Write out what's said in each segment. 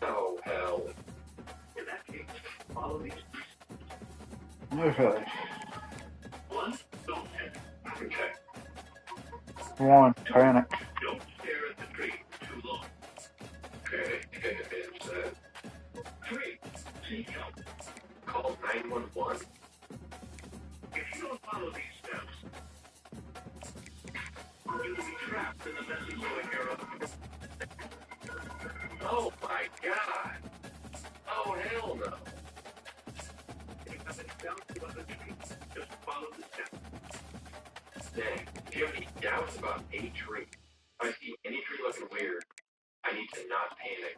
Oh, hell. Okay. Okay. One, panic. Okay. Call 911. Oh my god. Oh hell no. Dang. Do you have any doubts about a tree? If I see any tree looking weird, I need to not panic.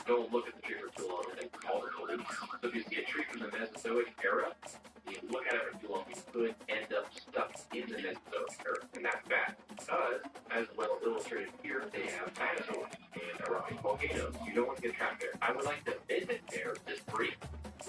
Don't look at the tree for too long and then call the police. So if you see a tree from the Mesozoic era, and you look at it for too long, you could end up stuck in the Mesozoic era, and that's bad. Because, as well illustrated here, they have dinosaurs and erupting volcanoes. You don't want to get trapped there. I would like to visit there just briefly,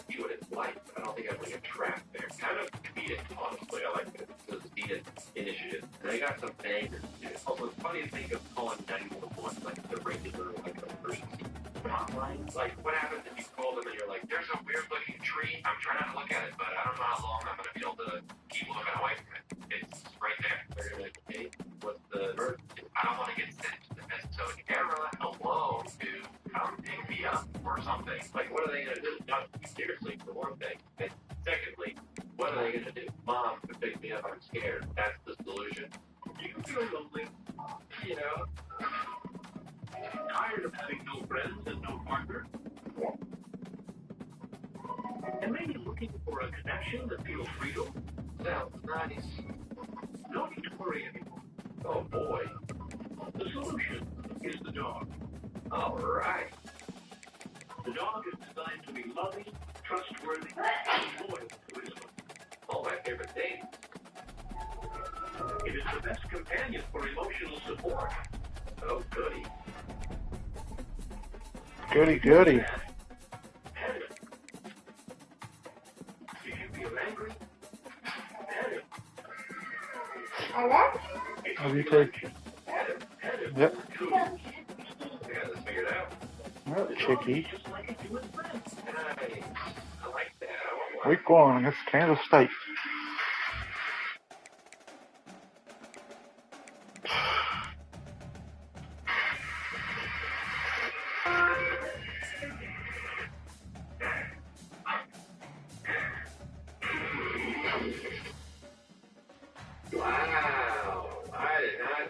see what it's like, but I don't think I want to get trapped there. Kind of comedic, honestly. I like the Speed initiative. And they got some bangers. Also, it's funny to think of calling 911 like the regular, like emergency hotline. Like, what happens if you call them and you're like, there's a weird looking tree. I'm trying not to look at it, but I don't know how long I'm going to be able to keep looking away from it. It's right there. They're going to be like, hey, what's the emergency? I don't want to get sent to the Mesozoic era. Hello, dude. Come pick me up or something. Like, what are they going to do? Not seriously, for one thing. And secondly, what are they going to do? Mom, pick me up. I'm scared. That's the solution. You feel lonely, you know? Tired of having no friends and no partner? And maybe looking for a connection that feels real? Sounds nice. No need to worry anymore. Oh boy. The solution is the dog. All right. The dog is designed to be loving, trustworthy, and loyal to his owner. All my favorite things. It is the best companion for emotional support. Oh, goody. Goody, goody. Pet him. If you feel angry, pet him. Have you taken? Pet him. Pet him. Yep. Cool. I got this figured out. Well, Chicky. Just like it do with friends. Nice. I like that. I want one. Week 1 against Kansas State. Wow. I did not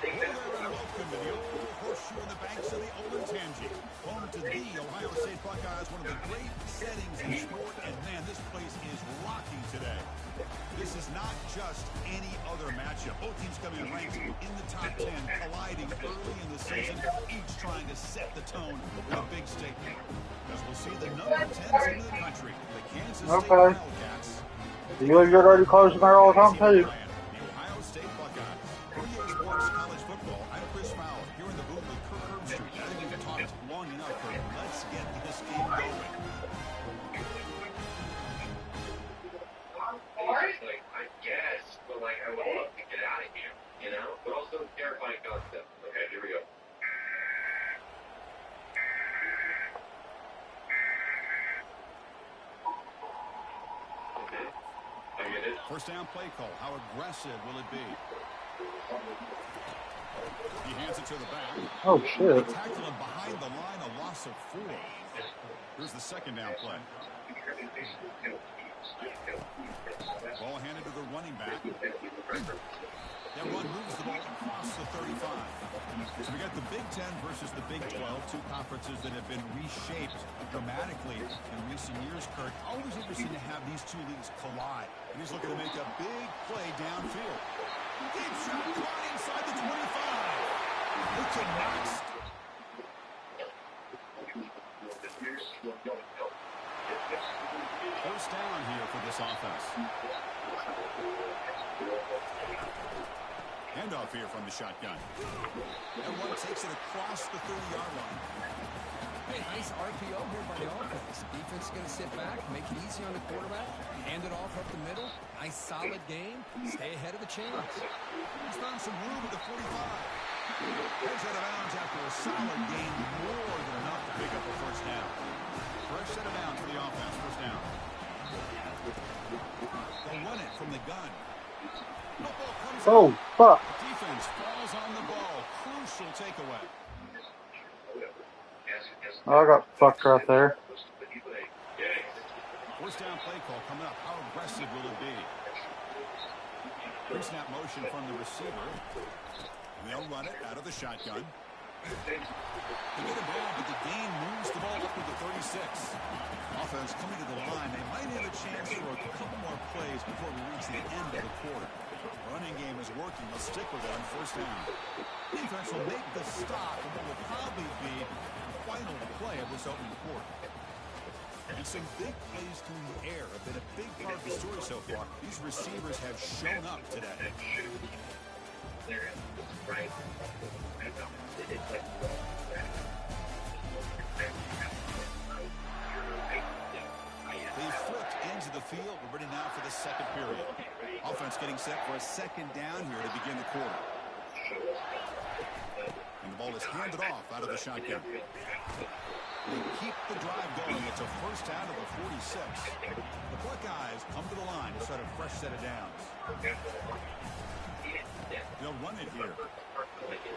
think that. Welcome to the old horseshoe in the banks of the Olentangy. Home to the Ohio State Buckeyes, one of the great settings in sport. And man, this place is rocking today. This is not just any other matchup. Both teams coming in ranked in the top 10, colliding early in the season, each trying to set the tone with a big statement. As we'll see the number 10 team in the country, the Kansas State Okay. Wildcats. You leave your dirty clothes in there all the time, too. The Ohio State Buckeyes. NBA Sports College Football. I'm Chris Fowler here in the booth with Kirk Herbstreit. I think we've talked long enough, Kirk. Let's get this game going. Like, I guess, but like, I would love to get out of here, you know? But also, terrifying concept. Okay, here we go. Okay, I get it. First down play call. How aggressive will it be? He hands it to the back. Oh, shit. Tackle him behind the line, a loss of 4. Here's the second down play. Ball handed to the running back. That run moves the ball across the 35. So we got the Big Ten versus the Big 12, two conferences that have been reshaped dramatically in recent years, Kurt. Always interesting to have these two leagues collide. And he's looking to make a big play downfield. Deep shot caught inside the 25. He could not. First down here for this offense. Handoff here from the shotgun. And one takes it across the 30-yard line. Hey, nice RPO here by the offense. Defense is going to sit back, make it easy on the quarterback, hand it off up the middle. Nice solid game. Stay ahead of the chains. He's found some room at the 45. Heads out of bounds after a solid gain, more than enough to pick up a first down. Fresh set of downs for the offense, first down. They'll run it from the gun. Football comes Oh, out. fuck. Defense falls on the ball. Crucial takeaway. Oh, I got fucked right there. First down play call coming up. How aggressive will it be? Pre-snap motion from the receiver. They'll run it out of the shotgun. They get him down, but the game moves the ball up to the 36. Offense coming to the line. They might have a chance for a couple more plays before we reach the end of the quarter. Running game is working. They'll stick with it on first down. Defense will make the stop, and what will probably be the final play of this opening quarter. And some big plays through the air have been a big part of the story so far. These receivers have shown up today. They flipped into the field. We're ready now for the second period. Offense getting set for a second down here to begin the quarter. And the ball is handed off out of the shotgun. They keep the drive going. It's a first down to the 46. The Buckeyes come to the line to start a fresh set of downs. They'll run it here. They get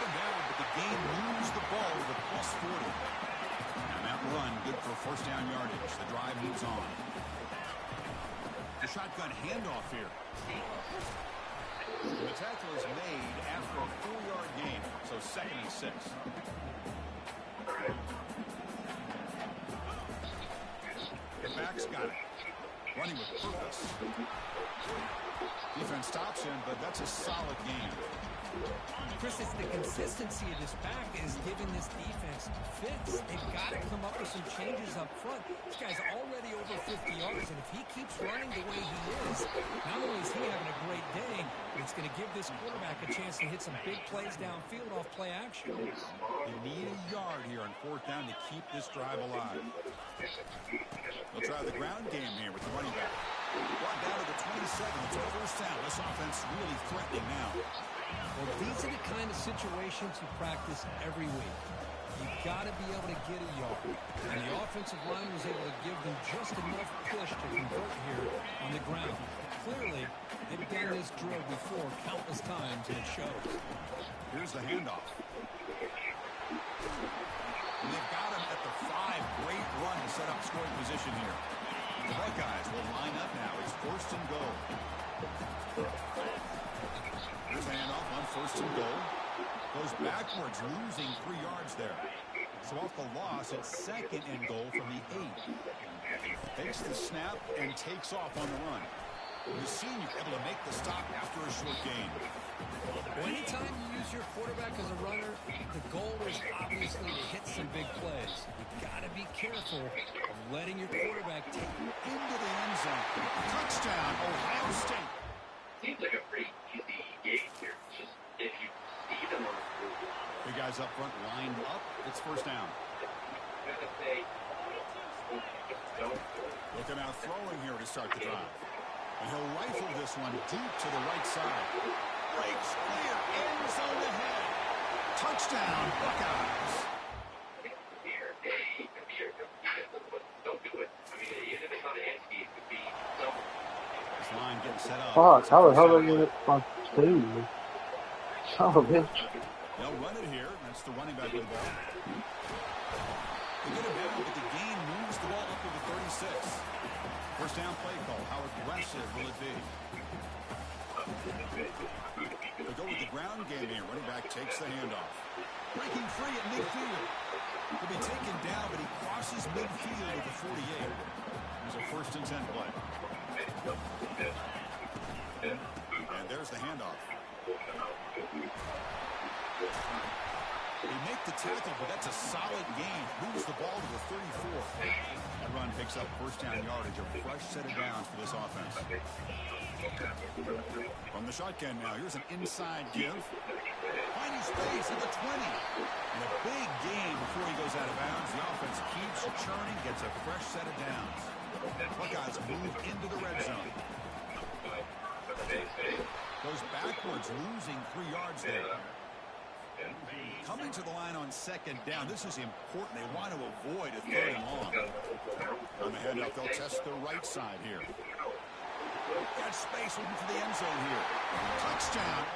him down, but the game moves the ball to the plus 40. And that run, good for first down yardage. The drive moves on. The shotgun handoff here. The tackle is made after a 4-yard gain, so 2nd and 6. The back's got it. Running with purpose. Defense stops him, but that's a solid game. Chris, it's the consistency of this back is giving this defense fits. They've got to come up with some changes up front. This guy's already over 50 yards, and if he keeps running the way he is, not only is he having a great day, but it's going to give this quarterback a chance to hit some big plays downfield off play action. You need a yard here on fourth down to keep this drive alive. They'll try the ground game here with the running back. Brought down to the 27. It's a first down. This offense really threatening now. Well, these are the kind of situations you practice every week. You've got to be able to get a yard. And the offensive line was able to give them just enough push to convert here on the ground. Clearly, they've done this drill before countless times, and it shows. Here's the handoff. And they've got him at the 5. Great run to set up scoring position here. The Buckeyes will line up now. It's first and goal. Here's a handoff on first and goal. Goes backwards, losing 3 yards there. So off the loss, it's 2nd and goal from the 8. Takes the snap and takes off on the run. The senior able to make the stop after a short gain. Well, anytime you use your quarterback as a runner, the goal is obviously to hit some big plays. You've got to be careful of letting your quarterback take you Into the end zone. Touchdown, Ohio State. Seems like a pretty easy game here. Just if you see them on the field. The guys up front lined up. It's first down. Looking out throwing here to start the drive. And he'll rifle this one deep to the right side. Breaks clear. End zone ahead. Touchdown, Buckeyes. Don't do it. I mean, even if it's not an anti, it could be something. This line getting set up. Fuck, how the hell did I get it by 2? Son of a bitch. They'll run it here. That's the running back with the ball. They get it down, but the gain moves the ball up to the 36. First down play call. How aggressive will it be? They go with the ground game here. Running back takes the handoff. Breaking free at midfield. He'll be taken down, but he crosses midfield at the 48. There's a first and 10 play. And there's the handoff. They make the tackle, but that's a solid gain. Moves the ball to the 34. That run picks up first down yardage. A fresh set of downs for this offense. From From the shotgun now, here's an inside give. Finding space at the 20. And a big gain before he goes out of bounds. The offense keeps churning, gets a fresh set of downs. Buckeyes move into the red zone. Goes backwards, losing 3 yards there. Coming to the line on second down. This is important. They want to avoid a 3rd and long. On the handoff, they'll test the right side here. Got space looking for the end zone here. Touchdown.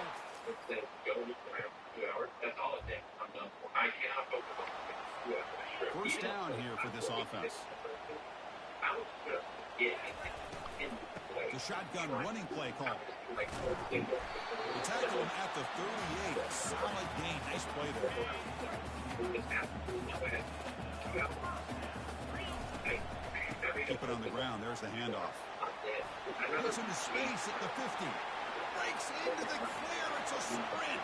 First down here for this offense. The shotgun running play call. They tackle him at the 38. Solid gain. Nice play there. Keep it on the ground. There's the handoff. Gets into space at the 50. Breaks into the clear. It's a sprint.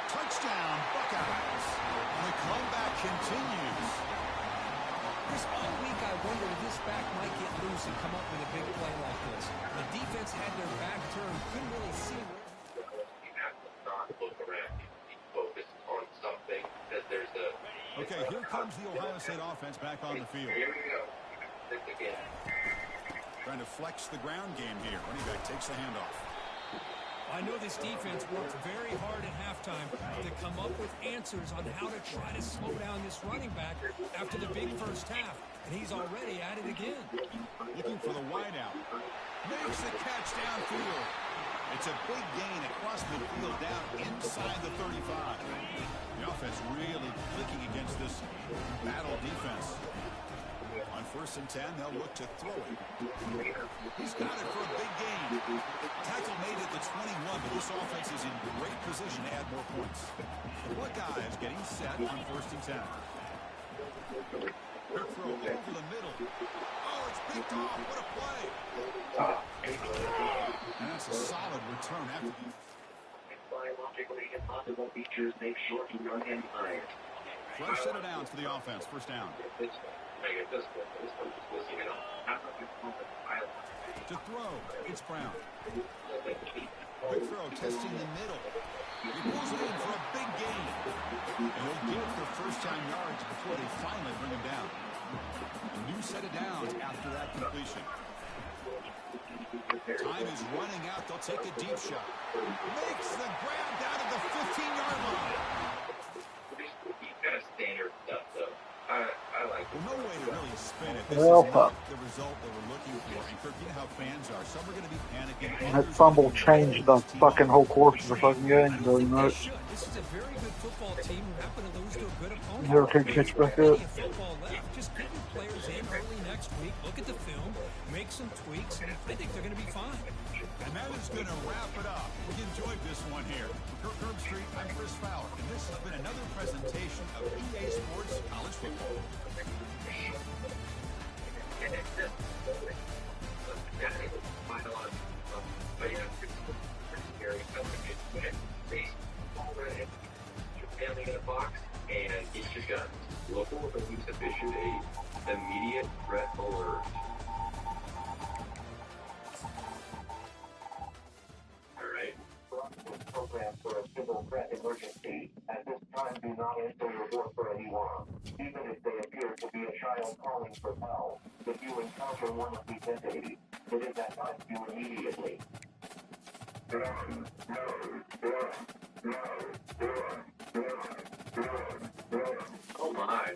Touchdown, Buckeyes. And the comeback continues. This all week I wondered if this back might get loose and come up with a big play like this. The defense had their back turned, couldn't really see where. You have to not look around. You focus on something that there's a... Okay, here comes the Ohio State offense back on the field. Here we go. This again. Trying to flex the ground game here. Running back takes the handoff. I know this defense worked very hard at halftime to come up with answers on how to try to slow down this running back after the big first half. And he's already at it again. Looking for the wideout. Makes the catch downfield. It's a big gain across midfield down inside the 35. The offense really clicking against this battle defense. On 1st and 10, they'll look to throw it. He's got it for a big gain. Tackle made at the 21, but this offense is in great position to add more points. The Buckeyes getting set on 1st and 10. Quick throw over the middle. Oh, it's picked off. What a play. And that's a solid return after the... Biologically impossible features make sure to run and fire. Fresh set of downs for the offense. First down. To throw, it's Brown. Quick throw, testing the middle. He pulls it in for a big gain. And he'll get it for first-time yards before they finally bring him down. A new set of downs after that completion. Time is running out. They'll take a deep shot. Makes the grab down to the 15-yard line. You've got a standard stuff, though. I like Well, no way to really spin it. This Well, is not the result they were looking for. And Kirk, you know how fans are. Some are going to be panicking. That fumble changed the fucking whole course of the fucking game. Doesn't They it? should. This is a very good football team who happen to lose to a good opponent. Never can catch back up. Plenty of football left. Just get your players in early next week. Look at the film. Make some tweaks. And I think they're going to be fine. And that is going to wrap it up. We enjoyed this one here. For Kirk Herbstreit, I'm Chris Fowler. And this has been another presentation of EA Sports College Football. Family in a box, and it's your guns. Local police official aid. Immediate threat alert. Alright. Program for a civil threat emergency. At this time, do not enter your door for anyone, even if they appear to be a child calling for help. If you encounter one of these entities, it is advised you immediately. Oh my.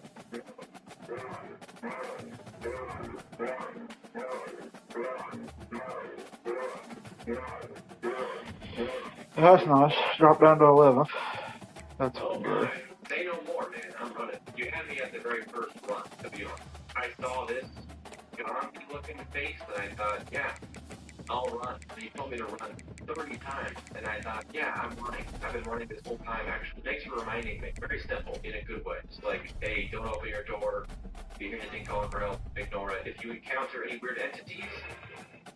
That's nice. Drop down to 11th. That's Oh good. my. Say no more, man. I'm running. You had me at the very first run, to be honest. I saw this John look in the face, and I thought, yeah, I'll run. He told me to run 30 times, and I thought, yeah, I'm running. I've been running this whole time, actually. Thanks for reminding me. Very simple, in a good way. It's like, hey, don't open your door. If you hear anything calling for help, ignore it. If you encounter any weird entities,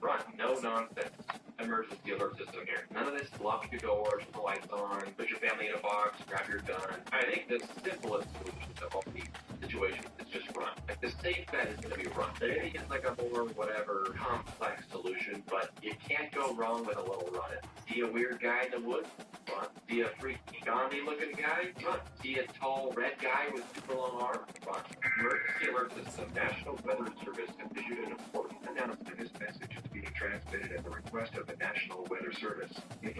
run. No nonsense. emergency alert system here. None of this lock your doors, put the lights on, put your family in a box, grab your gun. I think the simplest solution to all these situations is just run. Like the safe bet is going to be run. There is like a more whatever complex solution, but you can't go wrong with a little run. See a weird guy in the woods? Run. See a freaky Gandhi looking guy? Run. See a tall red guy with super long arms? Run. Emergency alert system. National Weather Service has issued an important announcement. This message is being transmitted at the request of the National Weather Service.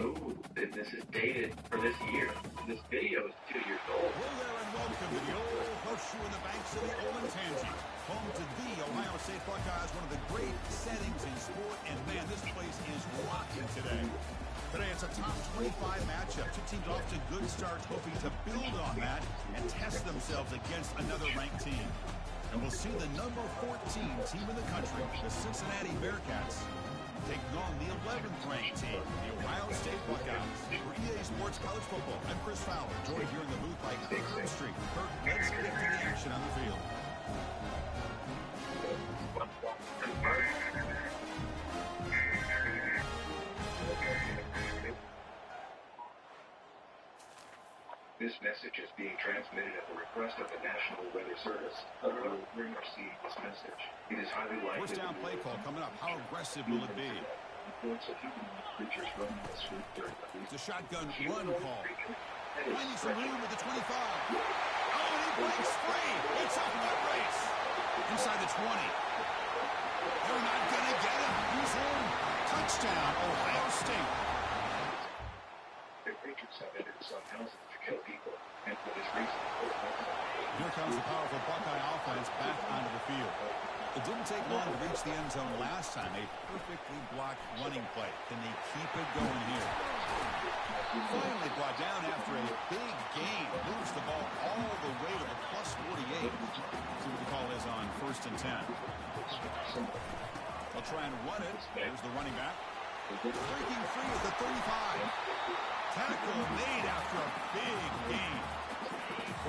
Ooh, this is dated for this year. This video is 2 years old. Hello there and welcome to the old horseshoe in the banks of the Olentangy. Home to the Ohio State Buckeyes, one of the great settings in sport. And man, this place is rocking today. Today it's a top 25 matchup. Two teams off to good starts, hoping to build on that and test themselves against another ranked team. And we'll see the number 14 team in the country, the Cincinnati Bearcats, taking on the 11th ranked team, the Ohio State Buckeyes. For EA Sports College Football, I'm Chris Fowler, joined here in the booth by Kirk Street. Kirk, let's get to the action on the field. This message is being transmitted at the request of the National Weather Service. We will receive this message. It is highly likely. First down play call coming up. How aggressive will it be? Reports of humanoid creatures running the street during the It's a shotgun run call. Finding some room at the 25. Oh, and he breaks free. It's a foot race. Inside the 20. They're not going to get him. He's in. Touchdown, Ohio State. The creatures have entered some houses to kill people, and for this reason, Here comes the powerful Buckeye offense back onto the field. It didn't take long to reach the end zone last time. A perfectly blocked running play. Can they keep it going here? Finally brought down after a big gain. Moves the ball all the way to the plus 48. See what the call is on 1st and 10. They'll try and run it. There's the running back. Breaking free at the 35. Tackle made after a big gain.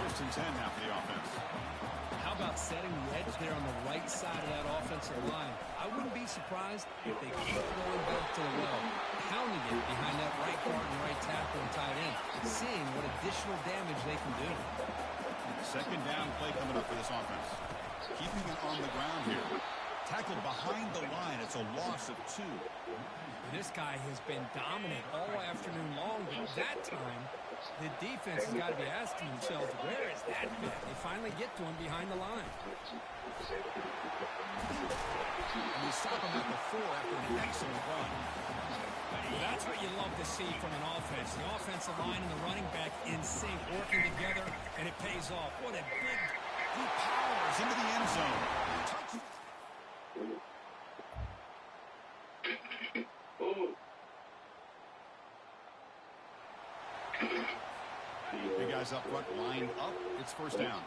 1st and 10 now for the offense. How about setting the edge there on the right side of that offensive line? I wouldn't be surprised if they keep going back to the well, pounding it behind that right guard and right tackle and tight end, seeing what additional damage they can do. Second down play coming up for this offense. Keeping it on the ground here. Tackled behind the line. It's a loss of 2. This guy has been dominant all afternoon long, but that time, the defense has got to be asking themselves, where is that bit? They finally get to him behind the line. And you stop him at the 4 after an excellent run. That's what you love to see from an offense. The offensive line and the running back in sync, working together, and it pays off. What a big... He powers into the end zone. Touch. Big guys up front, lined up. It's first down.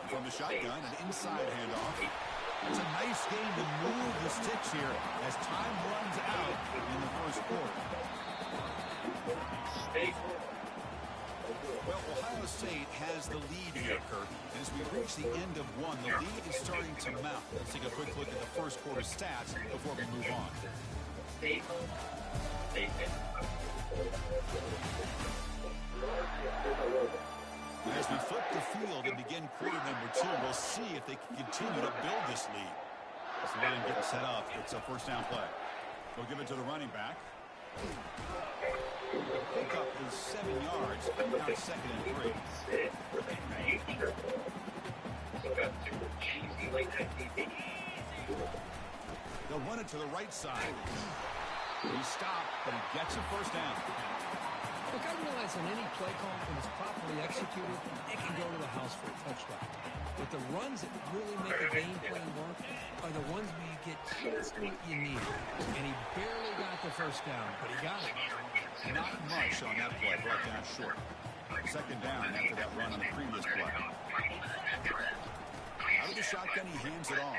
From the shotgun, an inside handoff. It's a nice game to move the sticks here as time runs out in the first quarter. Well, Ohio State has the lead here, Kirk. And as we reach the end of one, the lead is starting to mount. Let's take a quick look at the first quarter stats before we move on. As we flip the field and begin quarter number 2, we'll see if they can continue to build this lead. As the line getting set up, it's a first down play. We'll give it to the running back. Pickup is 7 yards, now 2nd and 3. They'll run it to the right side. He stopped, but he gets a first down. Look, I realize on any play call, when it's properly executed, it can go to the house for a touchdown. But the runs that really make a game plan work are the ones where you get just what you need. And he barely got the first down, but he got it. Not much on that play, brought down short. Second down after that run on the previous play. Out of the shotgun, he hands it off.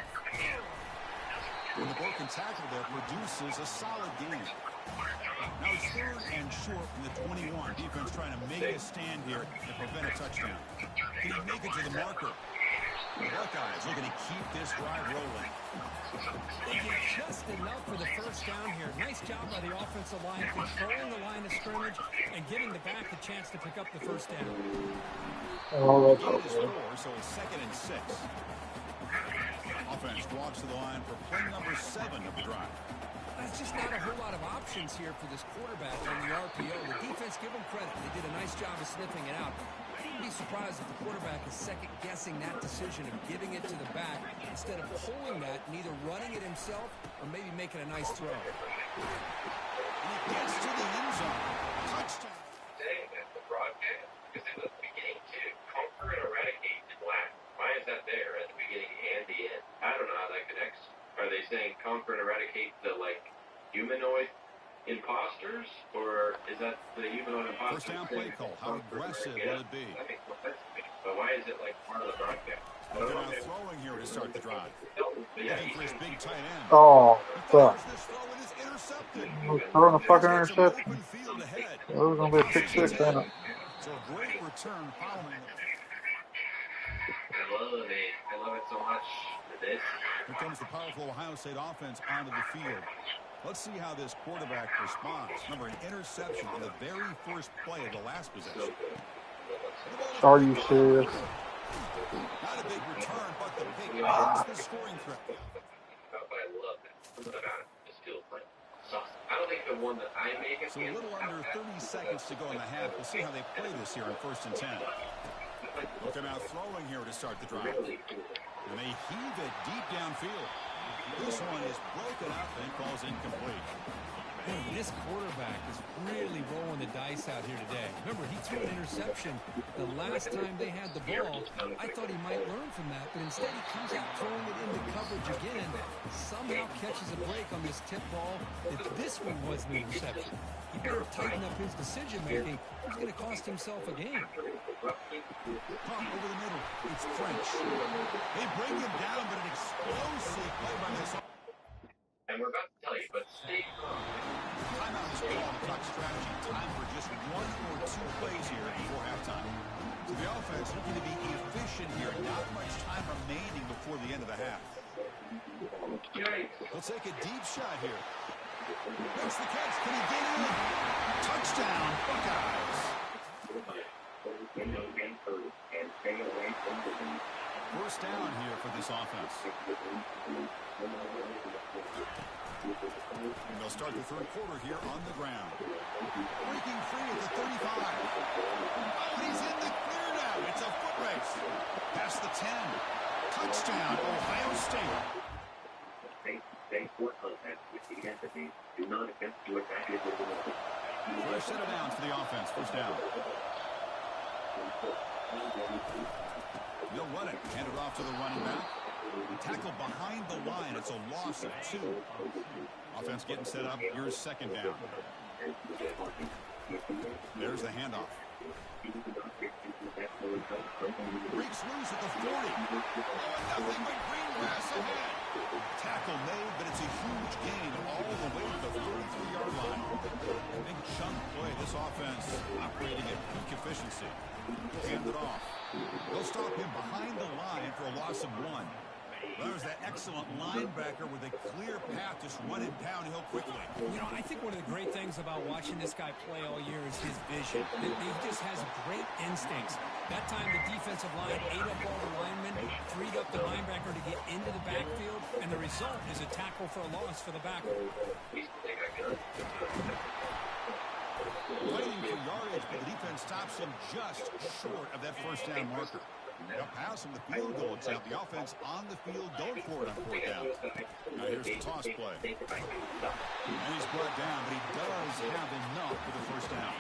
And the broken tackle there produces a solid gain. Now it's 3rd and short from the 21. Defense trying to make a stand here and prevent a touchdown. Can he make it to the marker? The Buckeyes looking to keep this drive rolling. They did just enough for the first down here. Nice job by the offensive line, controlling the line of scrimmage and giving the back a chance to pick up the first down. Oh, that's Gain is okay. 4, so it's 2nd and 6. Offense walks to the line for play number 7 of the drive. There's just not a whole lot of options here for this quarterback on the RPO. The defense, give them credit. They did a nice job of sniffing it out. I wouldn't be surprised if the quarterback is second-guessing that decision of giving it to the back instead of pulling that and either running it himself or maybe making a nice throw. And he gets to the end zone. Touchdown. Saying that the broadcast, because in the beginning too, conquer and eradicate is black. Why is that there at the beginning and the end? I don't know how that connects. Are they saying conquer and eradicate the humanoid imposters, or is that the humanoid imposters? First down play call. How aggressive will it be? That makes more sense to me. But why is it part of the broadcast? I don't They're know. now throwing here to start the drive. But yeah, Looking for his big tight end. Oh, He fuck. fires this throw and is intercepted. We're throwing a fucking There's some interception. open field ahead. It was going to be a 6-6, ain't it? So a great return following. I love it so much. This. Here comes the powerful Ohio State offense onto the field. Let's see how this quarterback responds. Remember, an interception in the very first play of the last possession. Are you serious? Not a big return, but the pick ends the scoring threat. But I love it. Something about it just feels like sauce. I don't think the one that I make it. So a little under 30 seconds to go in the half. We'll see how they play this here in 1st and 10. Looking out throwing here to start the drive. And they heave it deep downfield. This one is broken up and falls incomplete. Man, this quarterback is really rolling the dice out here today. Remember, he threw an interception the last time they had the ball. I thought he might learn from that, but instead he comes out throwing it into coverage again. Somehow catches a break on this tip ball. If this one was an interception, he better tighten up his decision-making. He's going to cost himself a game. Pump over the middle. It's French. They bring him down, but an explosive play by this. And we're about to tell you, but stay calm. Timeout is called to talk strategy. Time for just 1 or 2 plays here before halftime. So the offense looking to be efficient here. Not much time remaining before the end of the half. They'll take a deep shot here. Makes the catch. Can he get in? Touchdown, Buckeyes. First down here for this offense. And they'll start the 3rd quarter here on the ground. Breaking free at the 35. Oh, and he's in the clear now. It's a foot race. Past the 10. Touchdown, Ohio State. Fresh set of downs for the offense. First down. They'll run it. Hand it off to the running back. Tackle behind the line. It's a loss of 2. Offense getting set up. Here's 2nd down. There's the handoff. Breaks loose at the 40. Oh, nothing but green grass ahead. Tackle made, but it's a huge gain all the way to the 43-yard line. Big chunk play. This offense operating at peak efficiency. Hand it off. They'll stop him behind the line for a loss of 1. There's that excellent linebacker with a clear path, just running downhill quickly. You know, I think one of the great things about watching this guy play all year is his vision. He just has great instincts. That time the defensive line ate up all the linemen, freed up the linebacker to get into the backfield, and the result is a tackle for a loss for the backer. Fighting for yardage, but the defense stops him just short of that first down marker. They'll pass him the field goal attempt. The offense on the field, don't for it on 4th down. Now here's the toss play. And he's brought down, but he does have enough for the first down.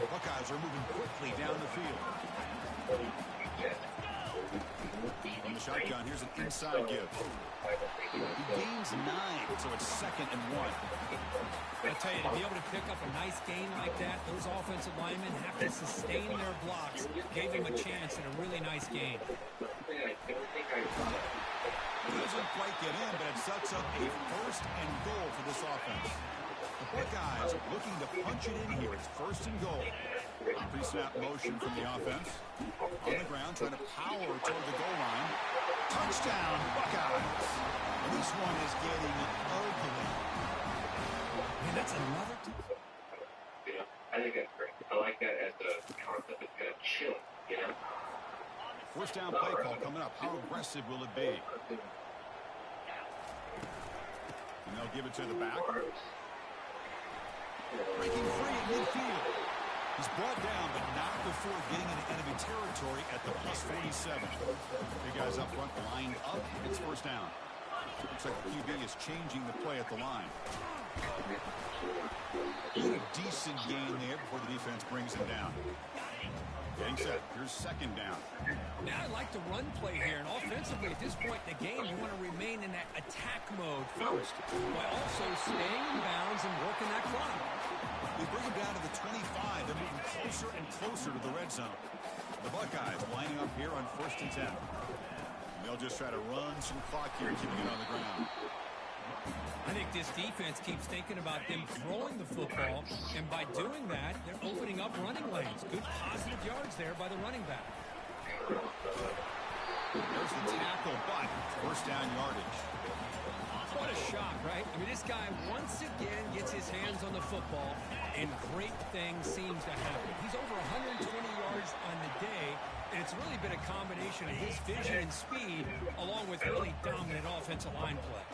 Buckeyes are moving quickly down the field. From the shotgun, here's an inside give. He gains 9, so it's 2nd and 1. I tell you, to be able to pick up a nice gain like that, those offensive linemen have to sustain their blocks. Gave them a chance at a really nice gain. He doesn't quite get in, but it sets up a 1st and goal for this offense. The Buckeyes looking to punch it in here. It's 1st and goal. Pre-snap motion from the offense. On the ground, trying to power toward the goal line. Touchdown, Buckeyes. And this one is getting ugly. Man, that's another... I think that's great. I like that as a concept. It's kind of chill, First down play call coming up. How aggressive will it be? And they'll give it to the back. Breaking free at midfield. He's brought down, but not before getting into enemy territory at the +47. Big guys up front lined up. It's first down. Looks like the QB is changing the play at the line. A decent gain there before the defense brings him down. Getting set. Here's second down. Now I like the run play here, and offensively at this point in the game, you want to remain in that attack mode first, while also staying in bounds and working that clock. They bring him down to the 25. They're moving closer and closer to the red zone. The Buckeyes lining up here on 1st and 10. And they'll just try to run some clock here, keeping it on the ground. I think this defense keeps thinking about them throwing the football, and by doing that, they're opening up running lanes. Good positive yards there by the running back. There's the tackle, but first down yardage. What a shot, right? I mean, this guy once again gets his hands on the football, and great things seems to happen. He's over 120 yards on the day, and it's really been a combination of his vision and speed, along with really dominant offensive line play.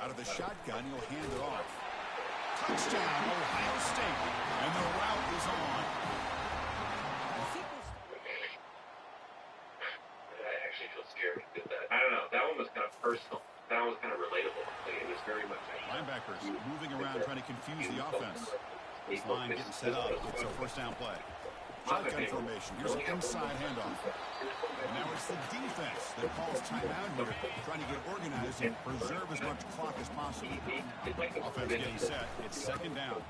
Out of the shotgun, he'll hand it off. Touchdown, Ohio State. And the route is on. I actually feel scared with that. I don't know. That one was kind of personal. That one was kind of relatable. Like, it was very much... Linebackers moving around, trying to confuse the offense. This line getting set up. It's a first down play. Shotgun formation. Here's an inside handoff. And now it's the defense that calls timeout here, trying to get organized and preserve as much clock as possible. Offense getting set. It's second down.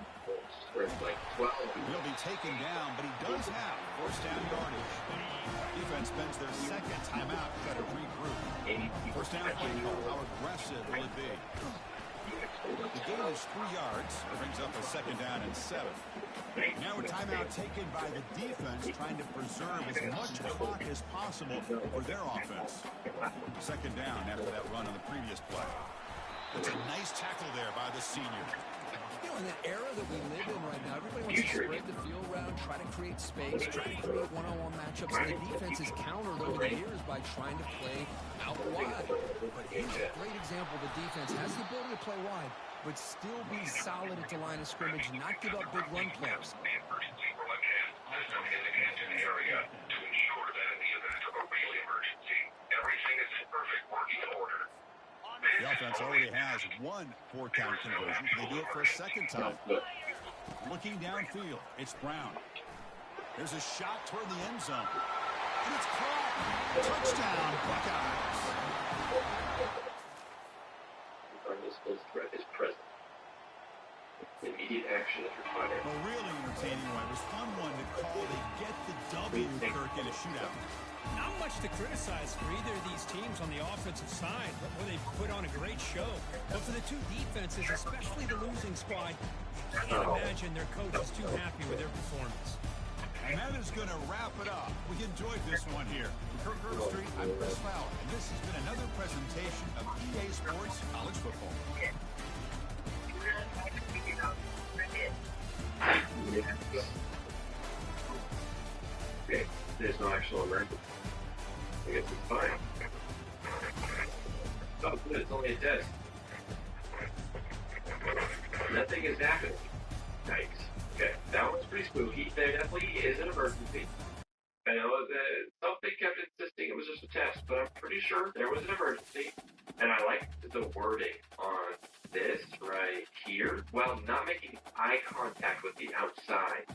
He'll be taken down, but he does have first down yardage. Defense spends their second timeout to try to regroup. First down play call. How aggressive will it be? The gain is 3 yards. Brings up a second down and 7. Now a timeout taken by the defense, trying to preserve as much clock as possible for their offense. Second down after that run on the previous play. That's a nice tackle there by the senior. You know, in the era that we live in right now, everybody wants to spread the field around, try to create space, try to create one-on-one matchups, and the defense has countered over the years by trying to play out wide. But here's a great example. The defense has the ability to play wide, but still be solid at the line of scrimmage, not give up big run plays. The offense already has one 4-count conversion. They do it for a second time. Looking downfield, it's Brown. There's a shot toward the end zone. And it's caught. Touchdown, Buckeyes. This threat is present. Immediate action is required. A really entertaining one. It was fun one to call. They get the W, Kirk, in a shootout. Not much to criticize for either of these teams on the offensive side, but where they put on a great show. But for the two defenses, especially the losing squad, I can't imagine their coach is too happy with their performance. And that is going to wrap it up. We enjoyed this one here. For Kirk Herbstreit, I'm Chris Fowler, and this has been another presentation of EA Sports College Football. Okay, there's no actual emergency. I guess it's fine. Oh, good, it's only a test. Nothing is happening. Yikes. Okay, that one's pretty spooky. There definitely is an emergency. I know that something kept insisting it was just a test, but I'm pretty sure there was an emergency. And I like the wording on this right here. While not making eye contact with the outside.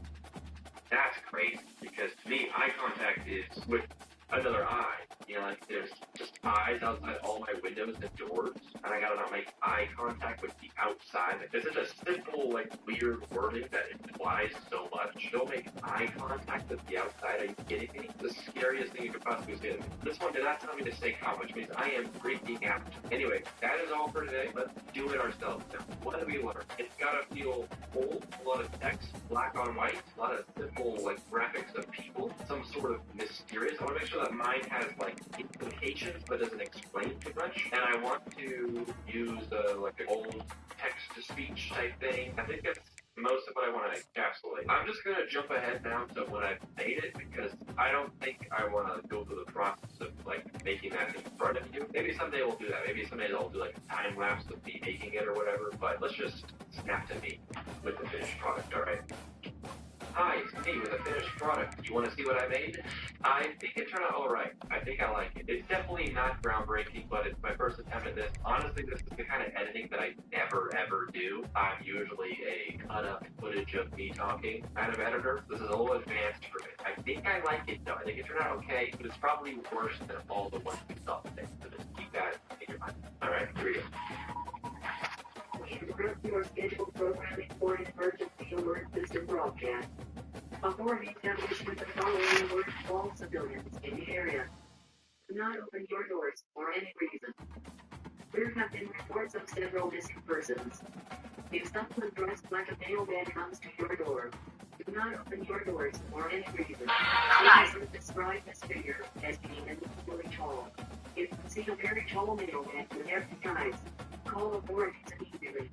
That's crazy, because to me, eye contact is with another eye. You know, like there's just eyes outside all my windows and doors, and I gotta not make eye contact with the outside. Like, this is a simple, like, weird wording that implies so much. Don't make eye contact with the outside. Are you kidding me? The scariest thing you could possibly say to me. This one did not tell me to stay calm, which means I am freaking out. Anyway, that is all for today. Let's do it ourselves now. What did we learn? It's gotta feel old, a lot of text, black on white, a lot of simple, like, graphics of people, some sort of mysterious. I want to make sure that mine has, like, implications but doesn't explain too much. And I want to use, like, an old text-to-speech type thing. I think that's most of what I want to encapsulate. I'm just going to jump ahead now to when I've made it, because I don't think I want to go through the process of, like, making that in front of you. Maybe someday we'll do that. Maybe someday I'll do, like, a time-lapse of me making it or whatever, but let's just snap to me with the finished product, alright? Hi, it's me with a finished product. You want to see what I made? I think it turned out alright. I think I like it. It's definitely not groundbreaking, but it's my first attempt at this. Honestly, this is the kind of editing that I never ever do. I'm usually a cut-up footage of me talking kind of editor. This is a little advanced for me. I think I like it though. I think it turned out okay, but it's probably worse than all the ones we saw today. So just keep that in your mind. Alright, here we go. Interrupt your scheduled programming for an emergency alert system broadcast. Authorities have issued the following alert to all civilians in the area. Do not open your doors for any reason. There have been reports of several missing persons. If someone dressed like a mailman comes to your door, do not open your doors for any reason. Witnesses describe this figure as being unusually tall. If you see a very tall mailman with every guise, call authorities immediately.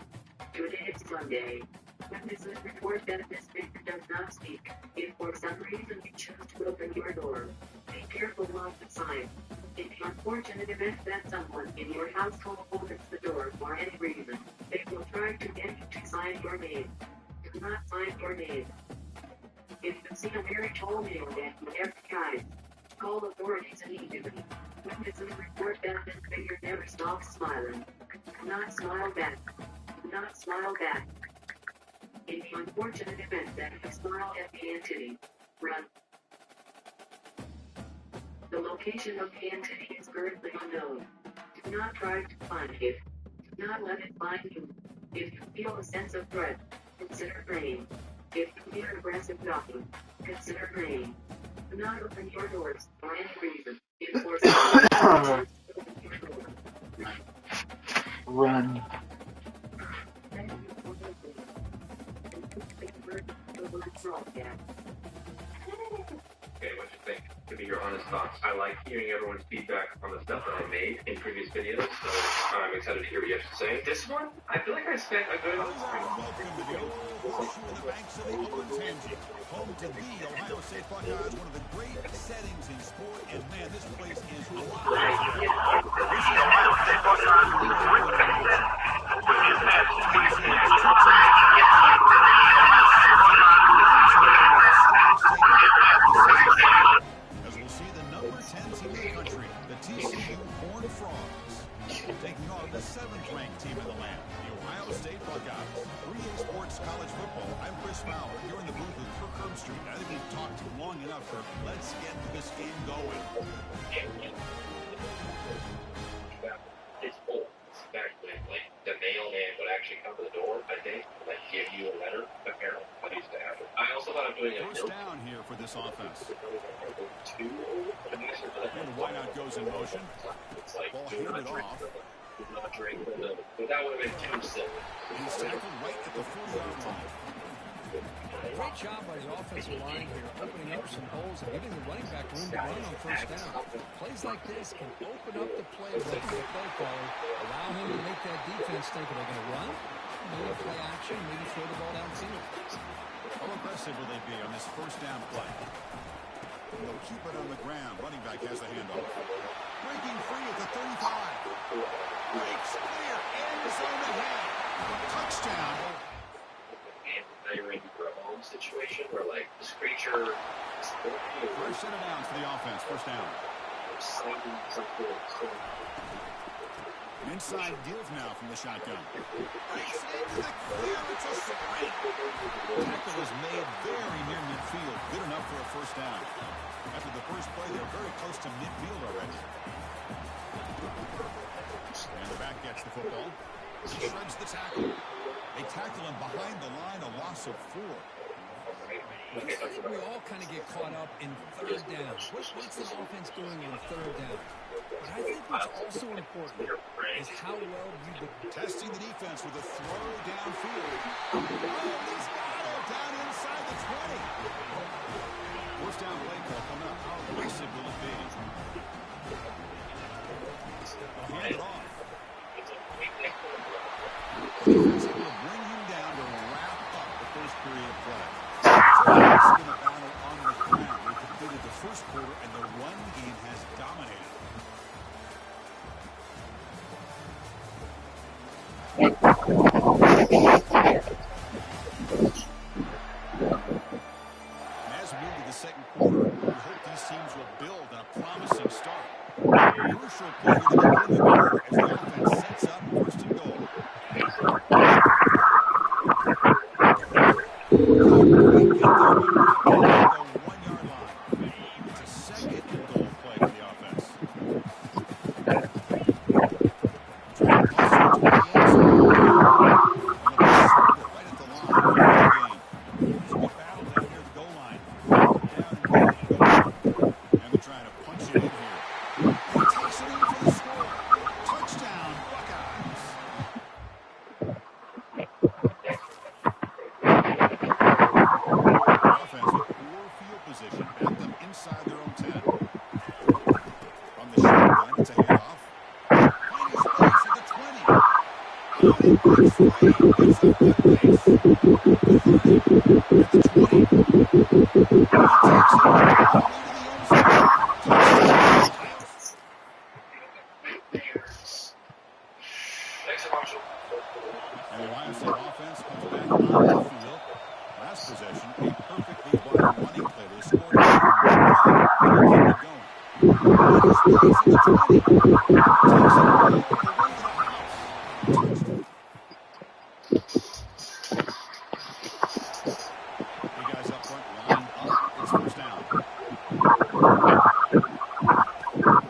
Today is Sunday. Witnesses report that this figure does not speak. If for some reason you choose to open your door, be careful of the sign. In the unfortunate event that someone in your household opens the door for any reason, they will try to get you to sign your name. Do not sign your name. If you see a very tall mailman with every guise, call authorities immediately. Witnesses report that this figure never stops smiling. Do not smile back. Do not smile back. In the unfortunate event that you smile at the entity, run. The location of the entity is currently unknown. Do not try to find it. Do not let it find you. If you feel a sense of threat, consider praying. If you hear aggressive knocking, consider praying. Do not open your doors for any reason. If for some reason you choose to open your door, Run. thank you for listening. Broadcast. Okay, what you think? Give me your honest thoughts. I like hearing everyone's feedback on the stuff that I made in previous videos, so I'm excited to hear what you have to say. This one, I feel like I spent a good... Welcome to the old horseshoe in the banks of the Olentangy, home to the Ohio State Buckeyes, one of the great settings in sport, and man, this place is as we'll see the number 10 team in the country, the TCU Horned Frogs, taking on the 7th-ranked team in the land, the Ohio State Buckeyes. 3A Sports College Football. I'm Chris Fowler. Here in the booth with Kirk Herbstreit. I think we've talked long enough, Kirk. Let's get this game going. It's old. It's back when, like, the mailman would actually come to the door, I think, like, give you a letter. Apparently, that used to happen. I also thought of doing a First down here for this offense. too old. And the wideout goes in motion. It's like, Ball do not handed drink off. the do not drink the milk. But that would have been too simple. He's tackled right at the 40-yard line. Great job by his offensive line here, opening up some holes and giving the running back room to run on first down. Plays like this can open up the playbook for the play caller, allow him to make that defense think, are they going to run? Maybe play action, maybe throw the ball downfield. How aggressive will they be on this first down play? They'll keep it on the ground. Running back has the handoff. Breaking free at the 35. Breaks clear. End zone ahead. Touchdown. And now you're in a home situation where, like, this creature is First set of downs for the offense. First down. Inside give now from the shotgun. Breaks into the clear. It's a sprint. Tackle is made very near midfield. Good enough for a first down. After the first play, they're very close to midfield already. And the back gets the football. He shreds the tackle. They tackle him behind the line, a loss of 4. I think we all kind of get caught up in third down. What's the offense doing on third down? But I think what's also important is how well you testing the defense with a throw downfield. Oh, he's got it down inside the 20. First down play call coming up. How aggressive will it be? They'll hand it off. Defense able to bring him down to wrap up the first period of play. So it's been a battle on the ground. They completed the first quarter, and the run game has dominated. And as we move to the second quarter, we hope these teams will build on a promising start. Crucial play to begin the quarter as the offense sets up first and goal. It's a second and goal play for the offense. Trying to pass it to the end zone. Right at the line. There's a good battle down near the goal line. Down and goal. And they're trying to punch it in here. He takes it in for the score. Touchdown, Buckeyes. Offense with poor field position. Back them inside their own 10. From the shotgun, it's a handoff. Plenty of space at the 20. Oh, he breaks free. It's a good pace. At the 20. He takes it all the way to the end zone. Touchdown. And the Ohio State offense comes back on the field. Last possession, a perfectly wide running play. They scored keep it going. Plenty of space at the 20. Takes it all the way to the house. Big guys up front, line up. It's first down.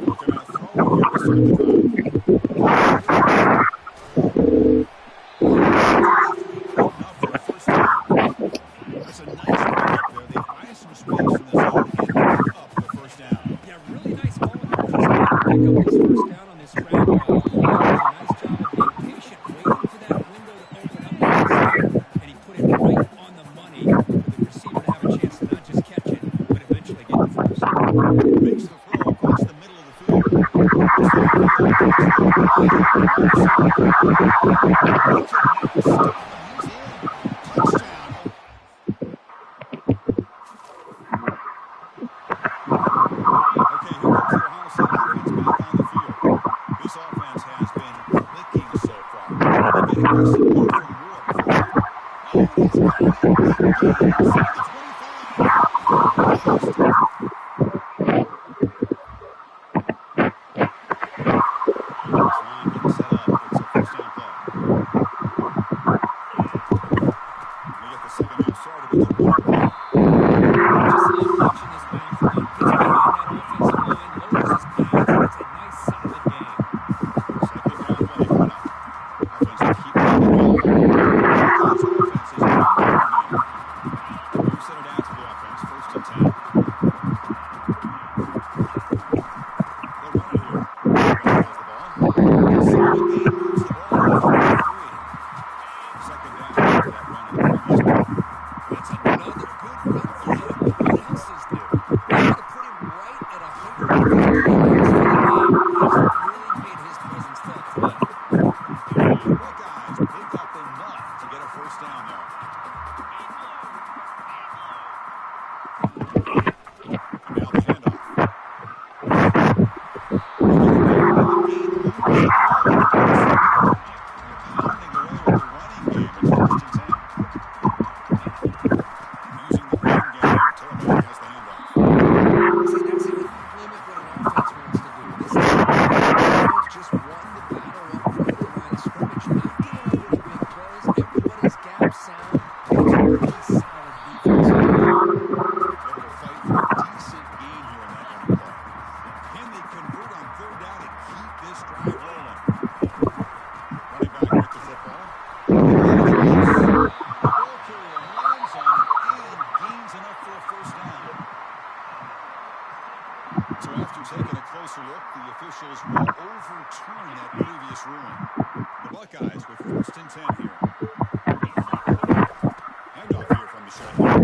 They're going to throw here to start the drive. Enough for a first down. That's a nice pickup there. They buy some space in the zone and pick up the first down. Yeah, really nice call. Pick up his first down on this grab. He did a nice job of being patient, waiting for that window to open up, and he put it right on the money for the receiver to have a chance to not just catch it, but eventually get the first. Makes the throw across the middle of the field. Touchdown. Okay, here comes the Ohio State offense back on the field. This offense has been clicking so far. They get aggressive more from Ward. Oh, he's got it. Inside the 25. Trying to set up. It's a first down play. We get the second half started with a running play. Just love watching this back front. Gets behind that offensive line, lowers his pads. It's a nice, solid game. Second down play coming up. Offense to keep moving the ball. Buckeyes offense is down here. We've set it out to the offense. First and 10. They'll run it here. Buckeyes has the ball. Solid game moves the ball to 33. Second down after that run on the previous play. That's another good run for him. What else is there? They're going to put him right at 150 yards for the game. He's really made his presence felt throughout. Buckeyes pick up enough to get a first down there. Ball carrier lands on it and gains enough for a first down. So after taking a closer look, the officials will overturn that previous ruling. The Buckeyes with 1st and 10 here. Handoff here from the shotgun.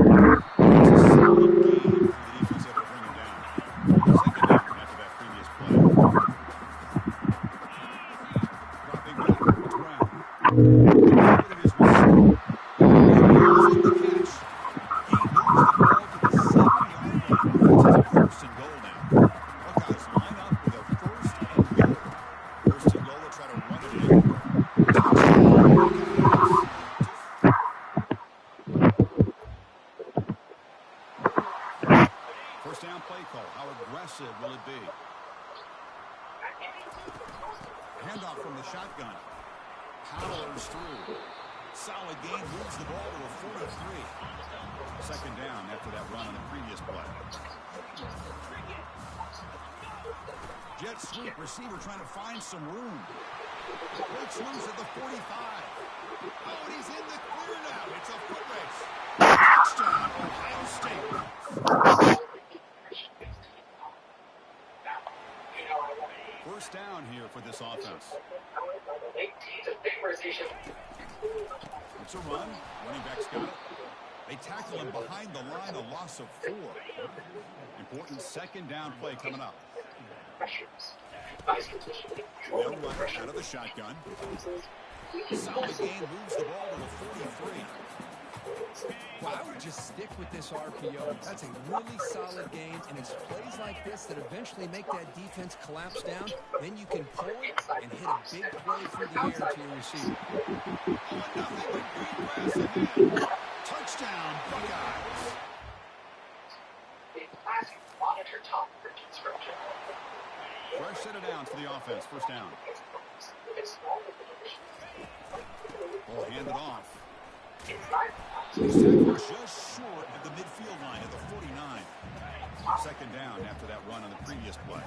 It's a solid gain for the defense able to bring him down. 2nd down after that previous play. Dropping back, it's Brown. It is with Snow. He's in the catch. He moves the ball to the 7-yard line. It's a 1st and goal now. Buckeyes line up with a 1st and goal. 1st and goal, they'll try to run it in. First down play call. How aggressive will it be? Handoff from the shotgun. Powers through. Solid gain, moves the ball to a 43. 2nd down after that run on the previous play. Jet sweep, receiver trying to find some room. Breaks loose at the 45. Oh, and he's in the clear now. It's a foot race. Touchdown, Ohio State. First down here for this offense. It's a run. Running back's got it. They tackle him behind the line, a loss of 4. Important 2nd down play coming up. They'll run out of the shotgun. Solid gain, moves the ball to the 43. Well, I would just stick with this RPO. That's a really solid game, and it's plays like this that eventually make that defense collapse down. Then you can pull it and hit a big play through the air to your receiver. Nothing but green grass ahead. Touchdown, Buckeyes. Fresh set of downs for the offense. First down. Ball handed off. He's tackled just short of the midfield line at the 49. 2nd down after that run on the previous play.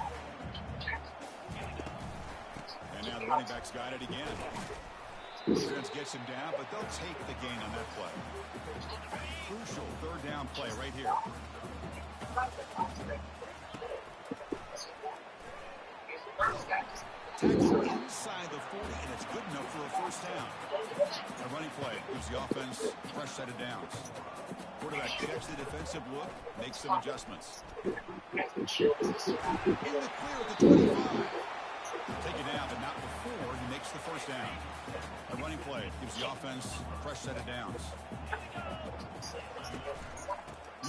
And now the running back's got it again. Defense gets him down, but they'll take the gain on that play. Crucial 3rd down play right here. Tackle inside the 40, and it's good enough for a first down. A running play gives the offense a fresh set of downs. Quarterback checks the defensive look, makes some adjustments. In the clear at the 25. Take it down, but not before he makes the first down. A running play gives the offense a fresh set of downs.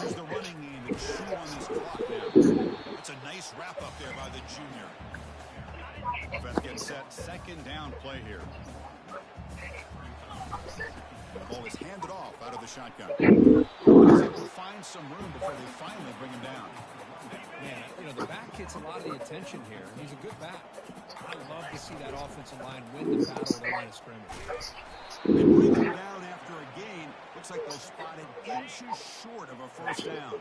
Use the running game to chew on this clock now. It's a nice wrap up there by the junior. Offense gets set. 2nd down play here. The ball is handed off out of the shotgun. He's able to find some room before they finally bring him down. Man, you know, the back gets a lot of the attention here. He's a good back. I love to see that offensive line win the battle of the line of scrimmage. They bring him down after a gain. Looks like they'll spot it inches short of a first down.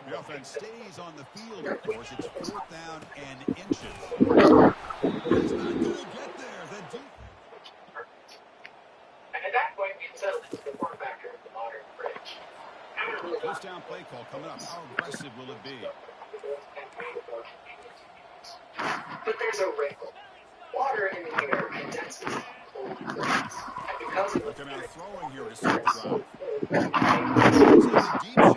The offense stays on the field, of course. It's 4th down and inches. It's not going to get there. And at that point, we settled into the form factor of the modern bridge. First down play call coming up. How aggressive will it be? But there's a wrinkle. Water in the air condenses cold grains and becomes a... Look out throwing here to start the drive. It's a deep shot.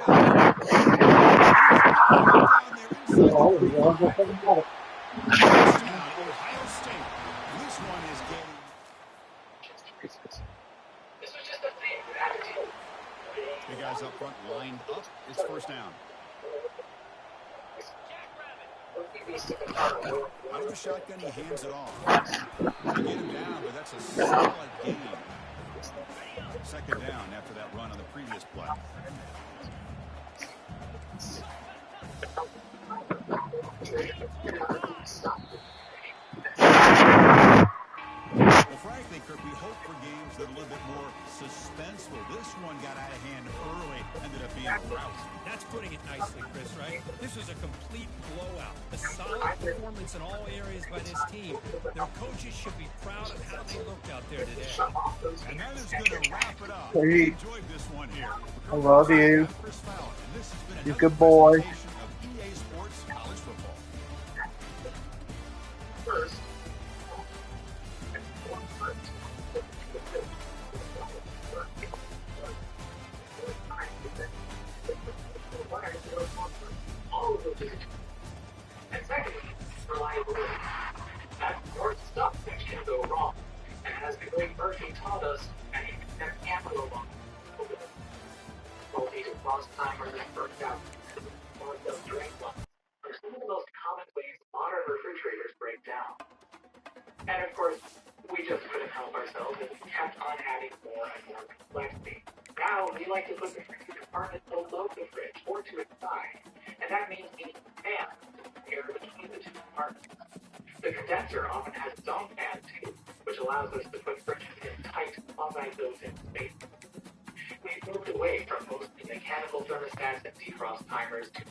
Touchdown, Ohio State. This one is getting... This was just a thing with attitude. The guys up front lined up. It's first down. Out of the shotgun, he hands it off. They get him down, but that's a solid gain. 2nd down after that run on the previous play. The frankly, Kirk, we hope for games that are a little bit more suspenseful. This one got out of hand early, ended up being a rout. That's putting it nicely, Chris, right? This was a complete blowout. A solid performance in all areas by this team. Their coaches should be proud of how they looked out there today. And that is going to wrap it up. Hey. Enjoyed this one here. I love you. Chris Fallon, and this has been You another good boy. presentation of EA Sports College Football. First, all of those. And secondly, reliability. That's more stuff that can go wrong. And as the great Murphy taught us, anything that can go wrong will go. Voltage lost time or that burnt out. Or the drain lines are some of the most common ways modern refrigerators break down. And of course, we just couldn't help ourselves and kept on adding more and more complexity. Now, we like to put the freezer compartment below the fridge or to its side. And that means we need fans to pair between the two compartments. The condenser often has its own fan too, which allows us to put fridges in tight, quasi-built-in spaces. We've moved away from mostly mechanical thermostats and defrost timers to